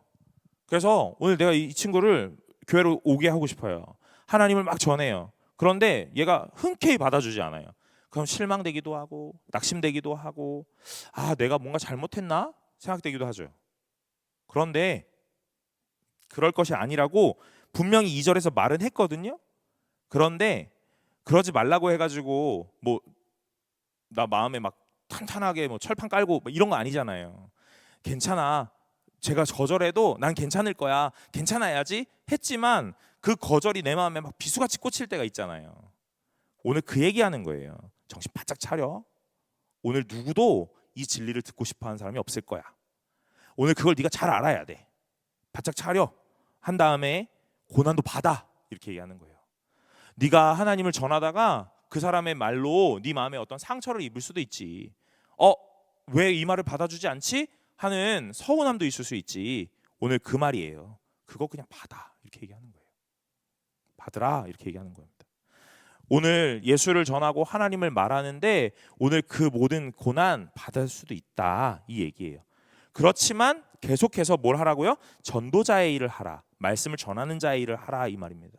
그래서 오늘 내가 이 친구를 교회로 오게 하고 싶어요. 하나님을 막 전해요. 그런데 얘가 흔쾌히 받아주지 않아요. 그럼 실망되기도 하고 낙심되기도 하고 내가 뭔가 잘못했나 생각되기도 하죠. 그런데 그럴 것이 아니라고 분명히 2절에서 말은 했거든요. 그런데 그러지 말라고 해가지고 뭐 나 마음에 막 탄탄하게 뭐 철판 깔고 뭐 이런 거 아니잖아요. 괜찮아, 제가 거절해도 난 괜찮을 거야, 괜찮아야지 했지만 그 거절이 내 마음에 막 비수같이 꽂힐 때가 있잖아요. 오늘 그 얘기하는 거예요. 정신 바짝 차려. 오늘 누구도 이 진리를 듣고 싶어하는 사람이 없을 거야. 오늘 그걸 네가 잘 알아야 돼. 바짝 차려. 한 다음에 고난도 받아. 이렇게 얘기하는 거예요. 네가 하나님을 전하다가 그 사람의 말로 네 마음에 어떤 상처를 입을 수도 있지. 왜 이 말을 받아주지 않지? 하는 서운함도 있을 수 있지. 오늘 그 말이에요. 그거 그냥 받아. 이렇게 얘기하는 거예요. 받으라. 이렇게 얘기하는 겁니다. 오늘 예수를 전하고 하나님을 말하는데 오늘 그 모든 고난 받을 수도 있다. 이 얘기예요. 그렇지만 계속해서 뭘 하라고요? 전도자의 일을 하라. 말씀을 전하는 자의 일을 하라. 이 말입니다.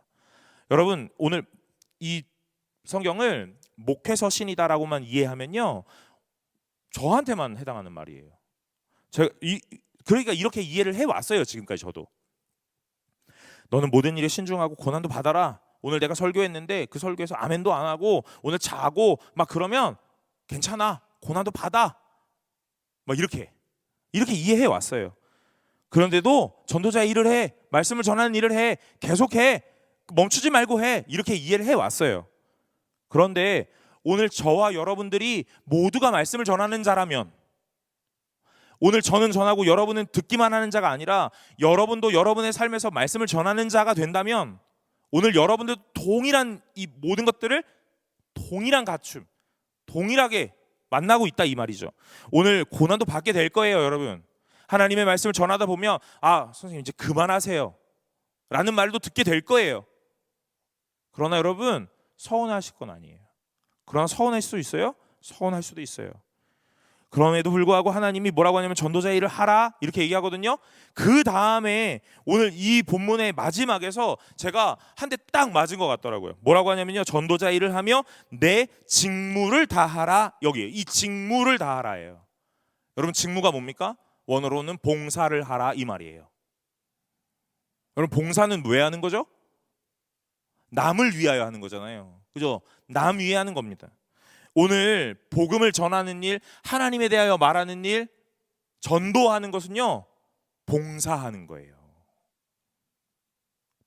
여러분 오늘 이 성경을 목회서신이다라고만 이해하면요, 저한테만 해당하는 말이에요. 그러니까 이렇게 이해를 해왔어요. 지금까지 저도. 너는 모든 일에 신중하고 고난도 받아라. 오늘 내가 설교했는데 그 설교에서 아멘도 안 하고 오늘 자고 막 그러면 괜찮아. 고난도 받아. 막 이렇게 이해해 왔어요. 그런데도 전도자의 일을 해. 말씀을 전하는 일을 해. 계속해. 멈추지 말고 해. 이렇게 이해를 해 왔어요. 그런데 오늘 저와 여러분들이 모두가 말씀을 전하는 자라면, 오늘 저는 전하고 여러분은 듣기만 하는 자가 아니라 여러분도 여러분의 삶에서 말씀을 전하는 자가 된다면 오늘 여러분들 동일한 이 모든 것들을 동일한 갖춤, 동일하게 만나고 있다 이 말이죠. 오늘 고난도 받게 될 거예요, 여러분. 하나님의 말씀을 전하다 보면 선생님 이제 그만하세요 라는 말도 듣게 될 거예요. 그러나 여러분 서운하실 건 아니에요. 그러나 서운할 수도 있어요. 서운할 수도 있어요. 그럼에도 불구하고 하나님이 뭐라고 하냐면 전도자의 일을 하라 이렇게 얘기하거든요. 그 다음에 오늘 이 본문의 마지막에서 제가 한 대 딱 맞은 것 같더라고요. 뭐라고 하냐면요, 전도자의 일을 하며 내 직무를 다하라. 여기에 이 직무를 다하라예요. 여러분 직무가 뭡니까? 원어로는 봉사를 하라 이 말이에요. 여러분 봉사는 왜 하는 거죠? 남을 위하여 하는 거잖아요. 그죠? 남 위해 하는 겁니다. 오늘 복음을 전하는 일, 하나님에 대하여 말하는 일, 전도하는 것은요, 봉사하는 거예요.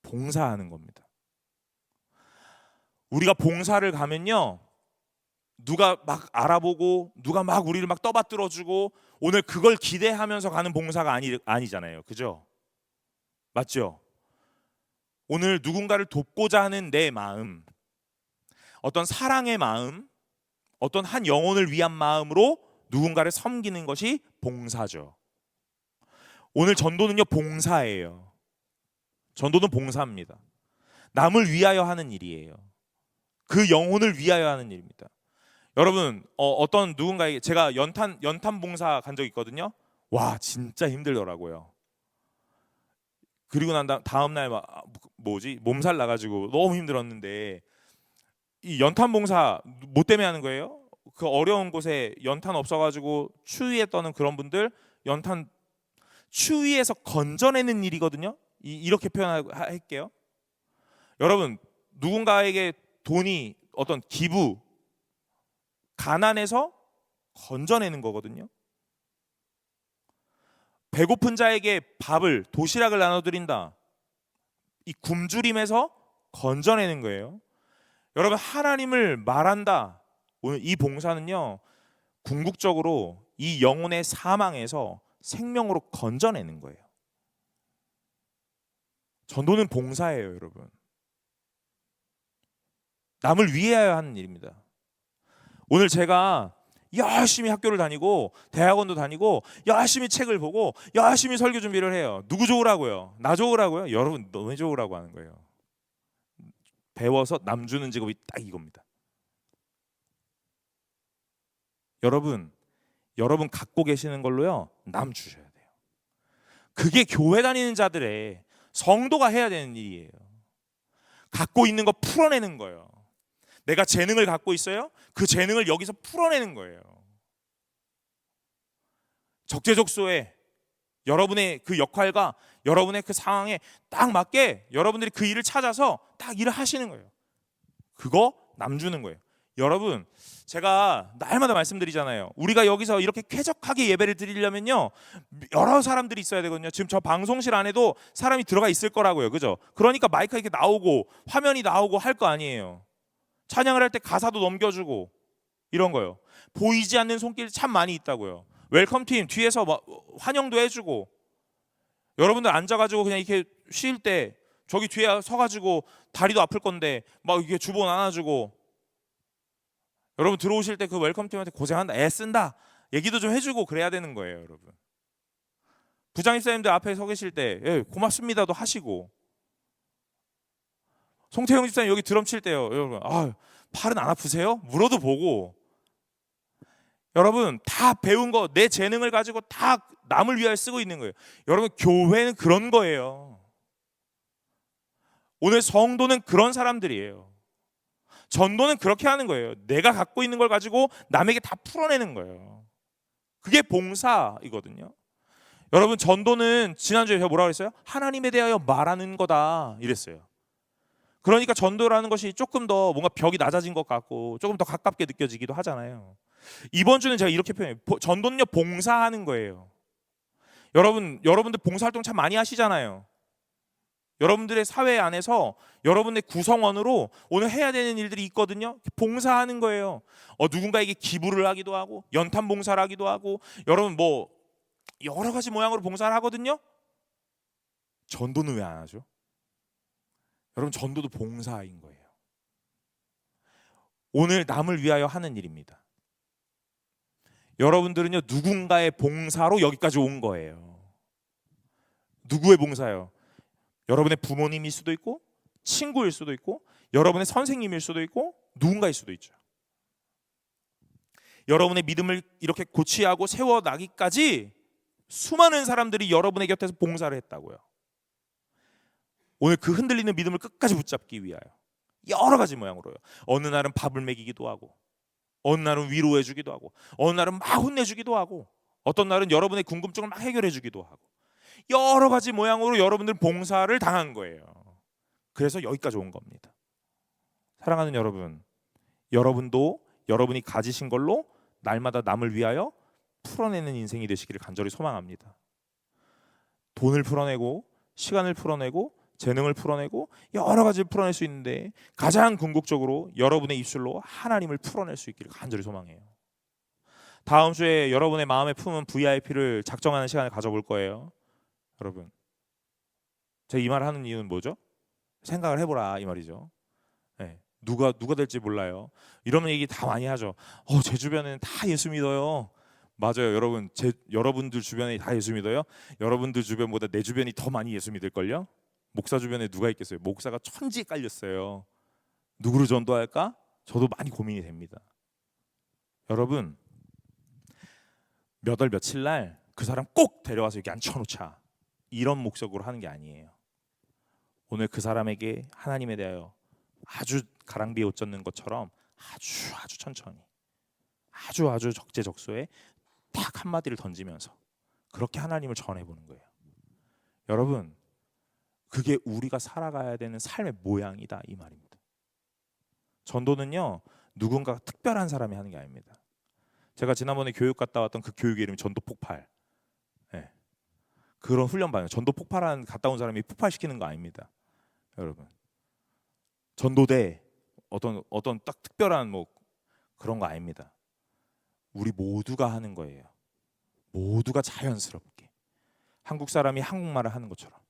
봉사하는 겁니다. 우리가 봉사를 가면요, 누가 막 알아보고 누가 막 우리를 막 떠받들어주고 오늘 그걸 기대하면서 가는 봉사가 아니잖아요. 그죠? 맞죠? 오늘 누군가를 돕고자 하는 내 마음, 어떤 사랑의 마음, 어떤 한 영혼을 위한 마음으로 누군가를 섬기는 것이 봉사죠. 오늘 전도는요, 봉사예요. 전도는 봉사입니다. 남을 위하여 하는 일이에요. 그 영혼을 위하여 하는 일입니다. 여러분 어떤 누군가에게 제가 연탄 봉사 간 적 있거든요. 와 진짜 힘들더라고요. 그리고 난 다음 날 몸살 나가지고 너무 힘들었는데, 이 연탄 봉사 뭐 때문에 하는 거예요? 그 어려운 곳에 연탄 없어가지고 추위에 떠는 그런 분들 연탄 추위에서 건져내는 일이거든요. 이렇게 표현할게요. 여러분 누군가에게 돈이 어떤 기부, 가난에서 건져내는 거거든요. 배고픈 자에게 밥을, 도시락을 나눠드린다. 이 굶주림에서 건져내는 거예요. 여러분 하나님을 말한다. 오늘 이 봉사는요, 궁극적으로 이 영혼의 사망에서 생명으로 건져내는 거예요. 전도는 봉사예요, 여러분. 남을 위하여 하는 일입니다. 오늘 제가 열심히 학교를 다니고 대학원도 다니고 열심히 책을 보고 열심히 설교 준비를 해요. 누구 좋으라고요? 나 좋으라고요? 여러분 너무 좋으라고 하는 거예요. 배워서 남 주는 직업이 딱 이겁니다. 여러분 갖고 계시는 걸로요, 남 주셔야 돼요. 그게 교회 다니는 자들의, 성도가 해야 되는 일이에요. 갖고 있는 거 풀어내는 거예요. 내가 재능을 갖고 있어요? 그 재능을 여기서 풀어내는 거예요. 적재적소에 여러분의 그 역할과 여러분의 그 상황에 딱 맞게 여러분들이 그 일을 찾아서 딱 일을 하시는 거예요. 그거 남 주는 거예요. 여러분 제가 날마다 말씀드리잖아요. 우리가 여기서 이렇게 쾌적하게 예배를 드리려면요, 여러 사람들이 있어야 되거든요. 지금 저 방송실 안에도 사람이 들어가 있을 거라고요. 그죠? 그러니까 마이크가 이렇게 나오고 화면이 나오고 할 거 아니에요. 찬양을 할 때 가사도 넘겨주고 이런 거요. 보이지 않는 손길 참 많이 있다고요. 웰컴팀 뒤에서 막 환영도 해주고, 여러분들 앉아가지고 그냥 이렇게 쉴 때 저기 뒤에 서가지고 다리도 아플 건데 막 이렇게 주본 안아주고, 여러분 들어오실 때 그 웰컴팀한테 고생한다, 애쓴다 얘기도 좀 해주고 그래야 되는 거예요. 여러분 부장입사님들 앞에 서 계실 때 예, 고맙습니다도 하시고, 송태영 집사님 여기 드럼 칠 때요, 여러분 팔은 안 아프세요? 물어도 보고. 여러분 다 배운 거, 내 재능을 가지고 다 남을 위하여 쓰고 있는 거예요. 여러분 교회는 그런 거예요. 오늘 성도는 그런 사람들이에요. 전도는 그렇게 하는 거예요. 내가 갖고 있는 걸 가지고 남에게 다 풀어내는 거예요. 그게 봉사이거든요. 여러분 전도는 지난주에 제가 뭐라고 했어요? 하나님에 대하여 말하는 거다 이랬어요. 그러니까 전도라는 것이 조금 더 뭔가 벽이 낮아진 것 같고 조금 더 가깝게 느껴지기도 하잖아요. 이번 주는 제가 이렇게 표현해요. 전도는요, 봉사하는 거예요. 여러분들 봉사활동 참 많이 하시잖아요. 여러분들의 사회 안에서 여러분의 구성원으로 오늘 해야 되는 일들이 있거든요. 봉사하는 거예요. 누군가에게 기부를 하기도 하고, 연탄 봉사를 하기도 하고, 여러분 뭐 여러 가지 모양으로 봉사를 하거든요. 전도는 왜 안 하죠? 여러분 전도도 봉사인 거예요. 오늘 남을 위하여 하는 일입니다. 여러분들은요, 누군가의 봉사로 여기까지 온 거예요. 누구의 봉사요? 여러분의 부모님일 수도 있고, 친구일 수도 있고, 여러분의 선생님일 수도 있고, 누군가일 수도 있죠. 여러분의 믿음을 이렇게 고취하고 세워나기까지 수많은 사람들이 여러분의 곁에서 봉사를 했다고요. 오늘 그 흔들리는 믿음을 끝까지 붙잡기 위하여 여러 가지 모양으로요. 어느 날은 밥을 먹이기도 하고, 어느 날은 위로해 주기도 하고, 어느 날은 막 혼내주기도 하고, 어떤 날은 여러분의 궁금증을 막 해결해 주기도 하고, 여러 가지 모양으로 여러분들 봉사를 당한 거예요. 그래서 여기까지 온 겁니다. 사랑하는 여러분, 여러분도 여러분이 가지신 걸로 날마다 남을 위하여 풀어내는 인생이 되시기를 간절히 소망합니다. 돈을 풀어내고, 시간을 풀어내고, 재능을 풀어내고, 여러 가지를 풀어낼 수 있는데 가장 궁극적으로 여러분의 입술로 하나님을 풀어낼 수 있기를 간절히 소망해요. 다음 주에 여러분의 마음에 품은 VIP를 작정하는 시간을 가져볼 거예요. 여러분, 제가 이 말을 하는 이유는 뭐죠? 생각을 해보라 이 말이죠. 네, 누가 될지 몰라요. 이런 얘기 다 많이 하죠. 제 주변에는 다 예수 믿어요. 맞아요, 여러분. 여러분들 주변에 다 예수 믿어요? 여러분들 주변보다 내 주변이 더 많이 예수 믿을걸요? 목사 주변에 누가 있겠어요? 목사가 천지에 깔렸어요. 누구를 전도할까? 저도 많이 고민이 됩니다. 여러분, 몇 월 며칠 날 그 사람 꼭 데려와서 여기 앉혀놓자, 이런 목적으로 하는 게 아니에요. 오늘 그 사람에게 하나님에 대하여 아주 가랑비에 옷 젖는 것처럼 아주 천천히, 아주 적재적소에 딱 한마디를 던지면서 그렇게 하나님을 전해보는 거예요. 여러분, 그게 우리가 살아가야 되는 삶의 모양이다 이 말입니다. 전도는요, 누군가 특별한 사람이 하는 게 아닙니다. 제가 지난번에 교육 갔다 왔던 그 교육의 이름이 전도 폭발. 네. 그런 훈련반이에요. 전도 폭발한 갔다 온 사람이 폭발시키는 거 아닙니다. 여러분, 전도대 어떤 딱 특별한 뭐 그런 거 아닙니다. 우리 모두가 하는 거예요. 모두가 자연스럽게 한국 사람이 한국말을 하는 것처럼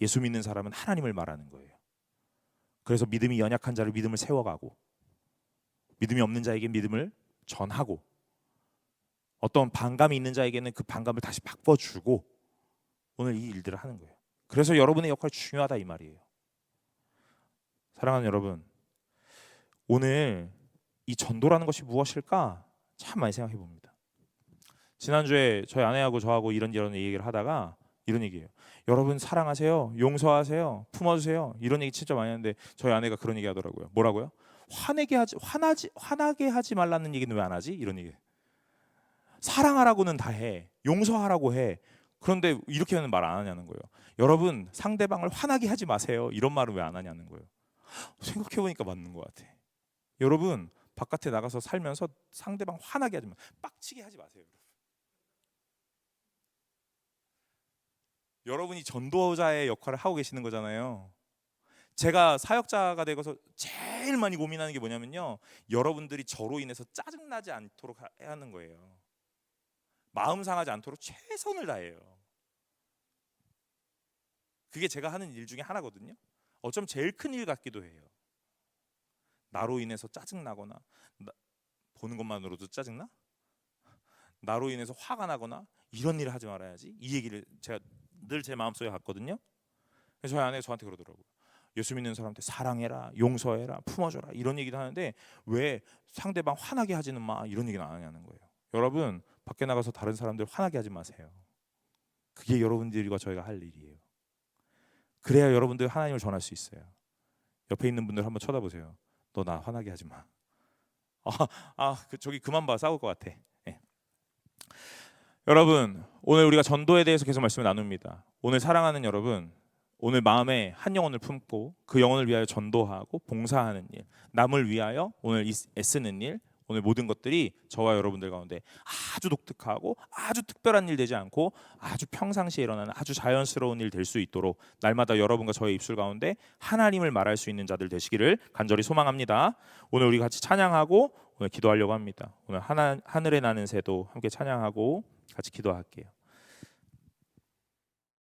예수 믿는 사람은 하나님을 말하는 거예요. 그래서 믿음이 연약한 자를 믿음을 세워가고, 믿음이 없는 자에게 믿음을 전하고, 어떤 반감이 있는 자에게는 그 반감을 다시 바꿔주고, 오늘 이 일들을 하는 거예요. 그래서 여러분의 역할이 중요하다 이 말이에요. 사랑하는 여러분, 오늘 이 전도라는 것이 무엇일까 참 많이 생각해 봅니다. 지난주에 저희 아내하고 저하고 이런 얘기를 하다가 이런 얘기예요. 여러분 사랑하세요, 용서하세요, 품어주세요, 이런 얘기 진짜 많이 하는데 저희 아내가 그런 얘기 하더라고요. 뭐라고요? 화나게 하지 말라는 얘기는 왜 안 하지? 이런 얘기. 사랑하라고는 다 해, 용서하라고 해. 그런데 이렇게는 말 안 하냐는 거예요. 여러분, 상대방을 화나게 하지 마세요, 이런 말은 왜 안 하냐는 거예요. 생각해보니까 맞는 것 같아. 여러분, 바깥에 나가서 살면서 상대방 화나게 하지 마세요. 빡치게 하지 마세요. 여러분이 전도자의 역할을 하고 계시는 거잖아요. 제가 사역자가 되고서 제일 제일 많이 고민하는 게 뭐냐면요, 여러분들이 저로 인해서 짜증나지 않도록 해야 하는 거예요. 마음 상하지 않도록 최선을 다해요. 그게 제가 하는 일 중에 하나거든요. 어쩜 제일 큰 일 같기도 해요. 나로 인해서 짜증나거나, 보는 것만으로도 짜증나? 나로 인해서 화가 나거나 이런 일을 하지 말아야지, 이 얘기를 제가 늘 제 마음속에 갖거든요. 그래서 저희 아내가 저한테 그러더라고요. 예수 믿는 사람한테 사랑해라, 용서해라, 품어줘라 이런 얘기도 하는데 왜 상대방 화나게 하지는 마, 이런 얘기는 안 하냐는 거예요. 여러분, 밖에 나가서 다른 사람들 화나게 하지 마세요. 그게 여러분들과 저희가 할 일이에요. 그래야 여러분들 하나님을 전할 수 있어요. 옆에 있는 분들 한번 쳐다보세요. 너 나 화나게 하지 마. 저기 그만 봐, 싸울 것 같아. 네. 여러분, 오늘 우리가 전도에 대해서 계속 말씀을 나눕니다. 오늘 사랑하는 여러분, 오늘 마음에 한 영혼을 품고 그 영혼을 위하여 전도하고 봉사하는 일, 남을 위하여 오늘 애쓰는 일, 오늘 모든 것들이 저와 여러분들 가운데 아주 독특하고 아주 특별한 일 되지 않고 아주 평상시에 일어나는 아주 자연스러운 일 될 수 있도록 날마다 여러분과 저의 입술 가운데 하나님을 말할 수 있는 자들 되시기를 간절히 소망합니다. 오늘 우리 같이 찬양하고 오늘 기도하려고 합니다. 오늘 하늘에 나는 새도 함께 찬양하고 같이 기도할게요.